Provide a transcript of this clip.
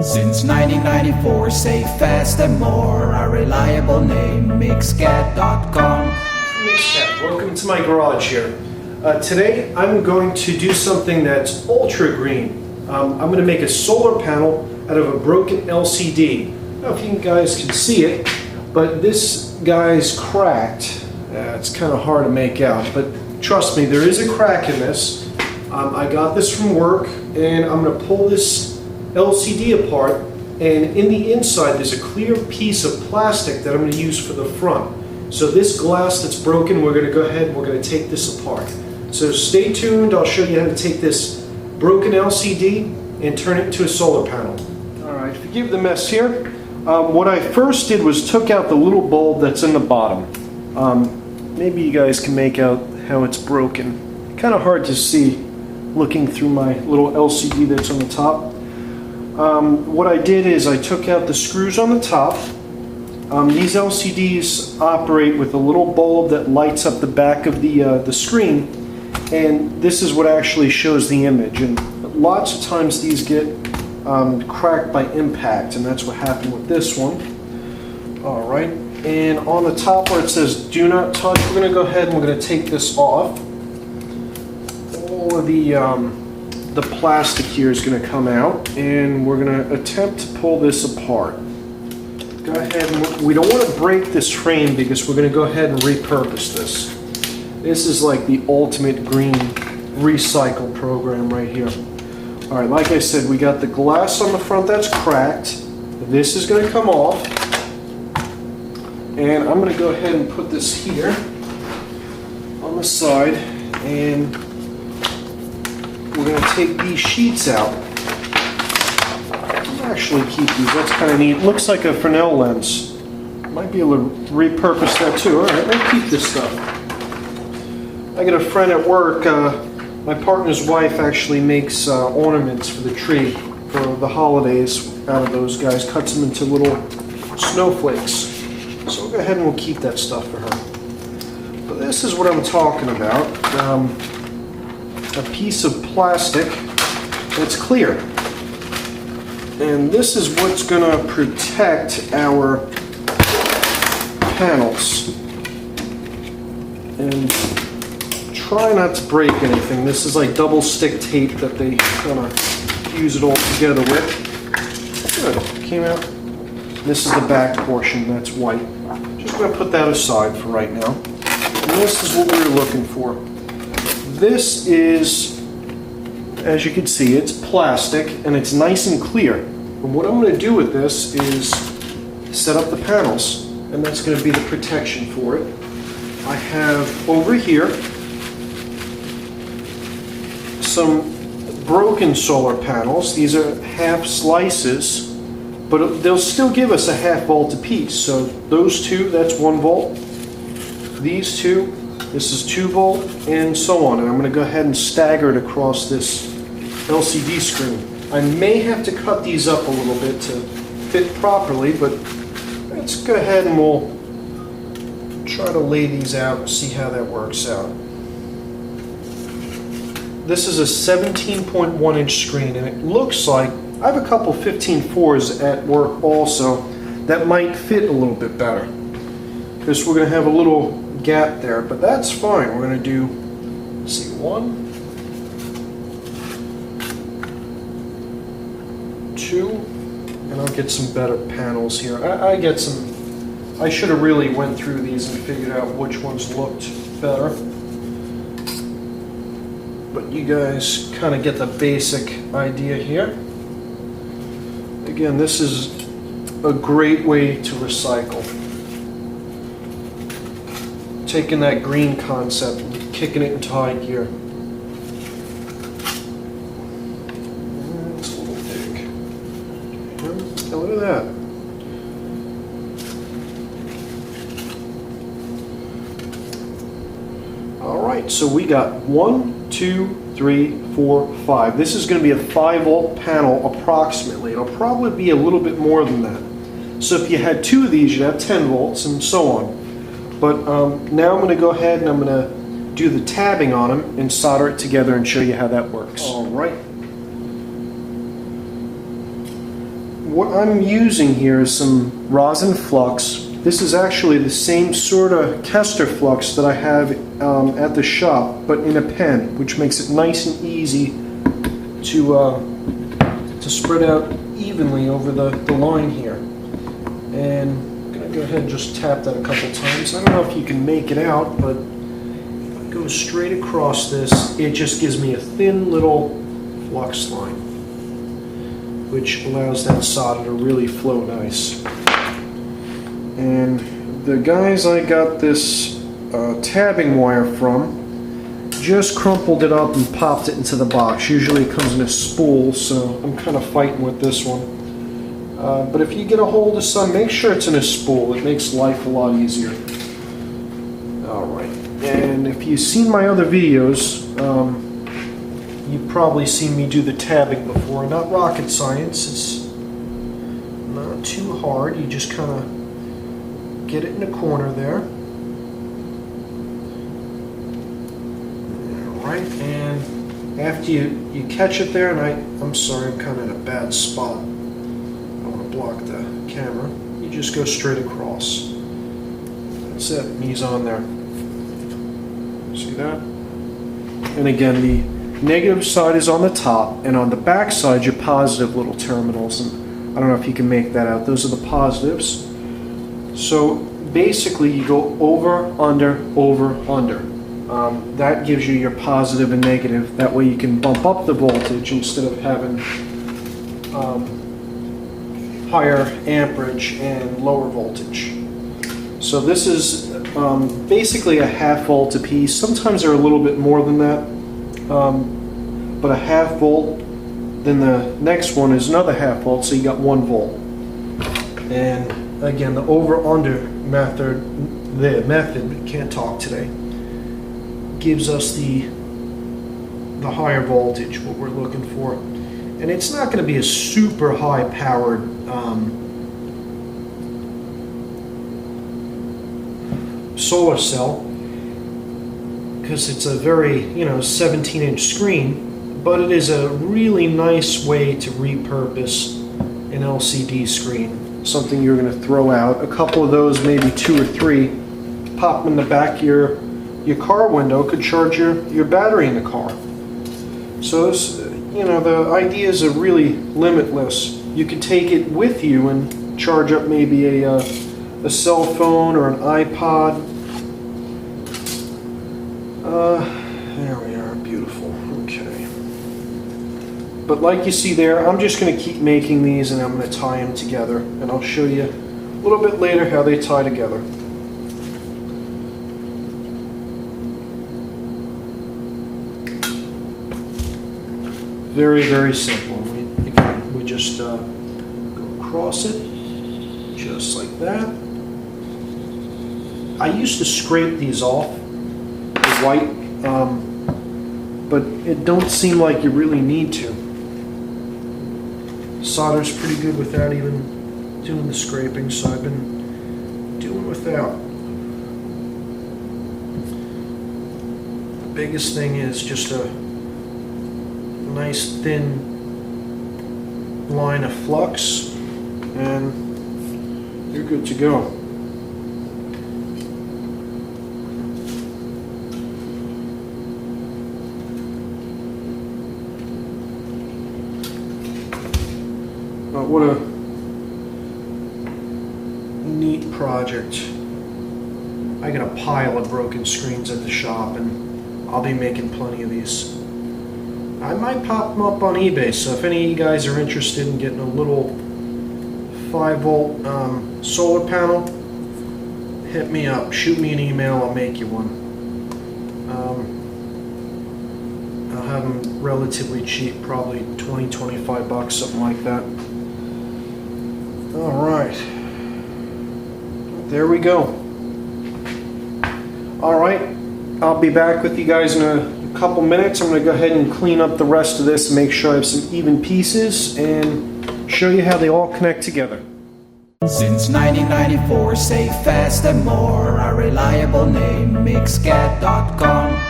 Since 1994, safe, fast and more, a reliable name, Mixcatcom. Mixcat, welcome to my garage here. Today I'm going to do something that's ultra green. I'm going to make a solar panel out of a broken LCD. I don't know if you guys can see it, but this guy's cracked. It's kind of hard to make out, but trust me, there is a crack in this. I got this from work, and I'm going to pull this LCD apart, and in the inside there's a clear piece of plastic that I'm going to use for the front. So this glass that's broken, we're going to go ahead and we're going to take this apart. So stay tuned, I'll show you how to take this broken LCD and turn it into a solar panel. Alright, forgive the mess here. What I first did was took out the little bulb that's in the bottom. Maybe you guys can make out how it's broken. Kind of hard to see looking through my little LCD that's on the top. What I did is I took out the screws on the top. These LCDs operate with a little bulb that lights up the back of the screen, and this is what actually shows the image. And lots of times these get cracked by impact, and that's what happened with this one. Alright, and on the top where it says do not touch, we're going to go ahead and we're going to take this off. All of the plastic here is going to come out, and we're going to attempt to pull this apart. Go ahead, and we don't want to break this frame because we're going to go ahead and repurpose this. This is like the ultimate green recycle program right here. Alright, like I said, we got the glass on the front that's cracked. This is going to come off, and I'm going to go ahead and put this here on the side, and we're going to take these sheets out. I'll actually keep these, that's kind of neat. Looks like a Fresnel lens. Might be able to repurpose that too. Alright, let's keep this stuff. I got a friend at work, my partner's wife actually makes ornaments for the tree for the holidays out of those guys, cuts them into little snowflakes. So we'll go ahead and we'll keep that stuff for her. But this is what I'm talking about. A piece of plastic that's clear. And this is what's going to protect our panels. And try not to break anything. This is like double stick tape that they kind of fuse it all together with. Good, came out. This is the back portion that's white. Just going to put that aside for right now. And this is what we were looking for. This is, as you can see, it's plastic and it's nice and clear. And what I'm going to do with this is set up the panels, and that's going to be the protection for it. I have over here some broken solar panels. These are half slices, but they'll still give us a half volt apiece. So those two, that's 1 volt. These two, this is 2 volt, and so on. And I'm going to go ahead and stagger it across this LCD screen. I may have to cut these up a little bit to fit properly, but let's go ahead and we'll try to lay these out and see how that works out. This is a 17.1 inch screen, and it looks like I have a couple 15.4s at work also that might fit a little bit better, because we're going to have a little gap there, but that's fine. We're going to do, let's see, 1, 2, and I'll get some better panels here. I should have really went through these and figured out which ones looked better, but you guys kind of get the basic idea here. Again, this is a great way to recycle. Taking that green concept and kicking it into high gear. It's a little big. Yeah, look at that. Alright, so we got 1, 2, 3, 4, 5. This is going to be a 5 volt panel approximately. It'll probably be a little bit more than that. So if you had 2 of these, you'd have 10 volts and so on. But now I'm going to go ahead and I'm going to do the tabbing on them and solder it together and show you how that works. Alright. what I'm using here is some rosin flux. This is actually the same sort of Kester flux that I have at the shop, but in a pen, which makes it nice and easy to spread out evenly over the line here. And I'm going to go ahead and just tap that a couple times. I don't know if you can make it out, but if I go straight across this, it just gives me a thin little flux line, which allows that solder to really flow nice. And the guys I got this tabbing wire from just crumpled it up and popped it into the box. Usually it comes in a spool, so I'm kind of fighting with this one. But if you get a hold of some, make sure it's in a spool. It makes life a lot easier. Alright, and if you've seen my other videos, you've probably seen me do the tabbing before. Not rocket science, it's not too hard. You just kind of get it in the corner there. Alright, and after you catch it there, and I'm sorry, I'm kind of in a bad spot. I want to block the camera. You just go straight across. That's it, knees on there. See that? And again, the negative side is on the top, and on the back side, your positive little terminals. And I don't know if you can make that out. Those are the positives. So basically, you go over, under, over, under. That gives you your positive and negative. That way you can bump up the voltage instead of having higher amperage and lower voltage. So this is basically a half volt apiece. Sometimes they're a little bit more than that, but a half volt. Then the next one is another half volt, so you got 1 volt. And again, the over-under method, can't talk today, gives us the higher voltage, what we're looking for. And it's not going to be a super high powered solar cell, because it's a very 17-inch screen, but it is a really nice way to repurpose an LCD screen. Something you're going to throw out. A couple of those, maybe 2 or 3, pop them in the back of your car window, could charge your battery in the car. So this, the ideas are really limitless. You could take it with you and charge up maybe a cell phone or an iPod. There we are, beautiful. Okay. But like you see there, I'm just going to keep making these, and I'm going to tie them together, and I'll show you a little bit later how they tie together. Very, very simple. We just go across it, just like that. I used to scrape these off, the white, but it don't seem like you really need to. Solder's pretty good without even doing the scraping, so I've been doing without. The biggest thing is just a nice thin line of flux, and you're good to go. What a neat project. I got a pile of broken screens at the shop, and I'll be making plenty of these. I might pop them up on eBay, so if any of you guys are interested in getting a little 5-volt solar panel, hit me up, shoot me an email, I'll make you one. I'll have them relatively cheap, probably 20-25 bucks, something like that. Alright, there we go. Alright, I'll be back with you guys in a couple minutes. I'm going to go ahead and clean up the rest of this and make sure I have some even pieces and show you how they all connect together. Since 1994, safe, fast and more, our reliable name, Mixcatcom.